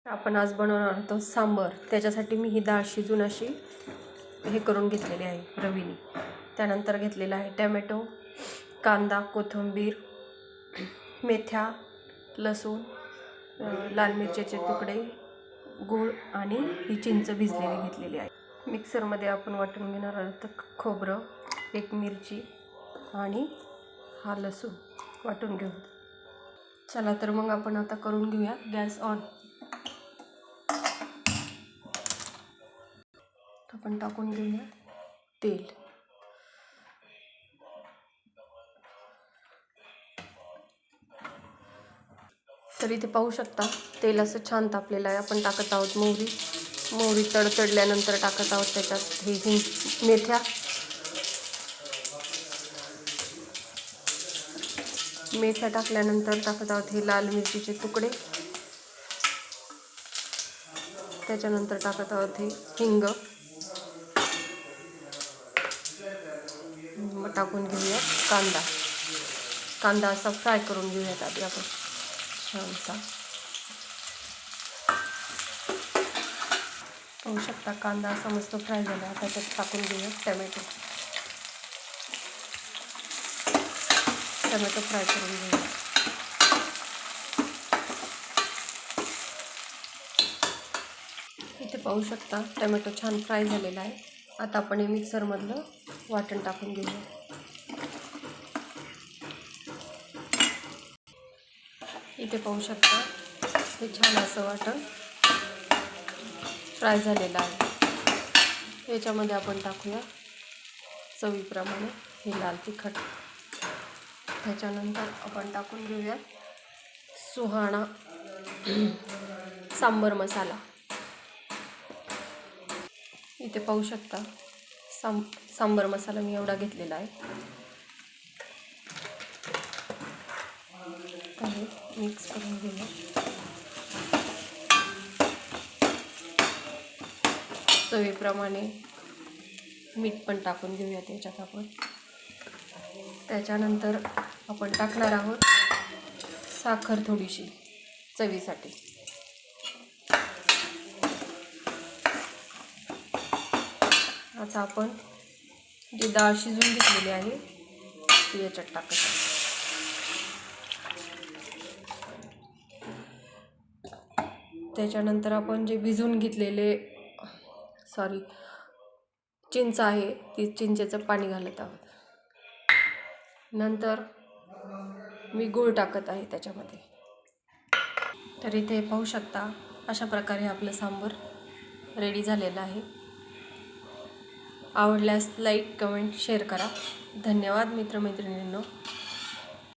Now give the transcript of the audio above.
आपण आज बनवणार आहोत सांबर। त्याच्यासाठी मी ही डाळ शिजून अशी हे करून घेतलेली आहे रवीने। त्यानंतर घेतलेला आहे टोमॅटो, कांदा, कोथिंबीर, मेथ्या, लसूण, लाल मिरचीचे तुकडे, गूळ आणि ही चिंच भिजलेली घेतलेली आहे। मिक्सरमध्ये आपण वाटून घेणार आहोत खोबरं, एक मिरची आणि हा लसूण वाटून घेऊ। चला तर मग आपण आता करून घेऊया। Gas on. आपण टाकून घेऊया तेल। तर इथे पाहू शकता तेल असं छान तापलेलं आहे। आपण टाकत आहोत मोहरी तडतडल्यानंतर टाकत आहोत त्याच्यात हे मेथ्या टाकल्यानंतर टाकत आहोत हे लाल मिरचीचे तुकडे। त्याच्यानंतर टाकत आहोत हे हिंग। मग टाकून घेऊया कांदा असा फ्राय करून घेऊयात आधी आपण छानसा। पाहू शकता कांदा असा मस्त फ्राय झाला। त्याच्यात टाकून घेऊया टोमॅटो फ्राय करून घेऊया। इथे पाहू शकता टोमॅटो छान फ्राय झालेला आहे। आता आपण हे मिक्सरमधलं वाटण टाकून घेऊया। इथे पाहू शकता हे छान असं वाटण फ्राय झालेलं आहे। याच्यामध्ये आपण टाकूया चवीप्रमाणे हे लाल तिखट। त्याच्यानंतर आपण टाकून घेऊया सुहाणा सांबर मसाला। इथे पाहू शकता सांबर मसाला मी एवढा घेतलेला आहे। मिक्स करून घेऊया। चवीप्रमाणे मीठ पण टाकून घेऊया त्याच्यात आपण। त्याच्यानंतर आपण टाकणार आहोत साखर थोडीशी चवीसाठी। आता आपण जी डाळ शिजून घेतलेली आहे ती याच्यात टाकत आहोत। त्याच्यानंतर आपण जे भिजवून घेतलेले चिंच आहे ती चिंचेचं पाणी घालत आहोत। नंतर मी गूळ टाकत आहे त्याच्यामध्ये। तर इथे पाहू शकता अशा प्रकारे आपलं सांबर रेडी झालेलं आहे। आवडल्यास लाईक, कमेंट, शेअर करा। धन्यवाद मित्रमैत्रिणींनो।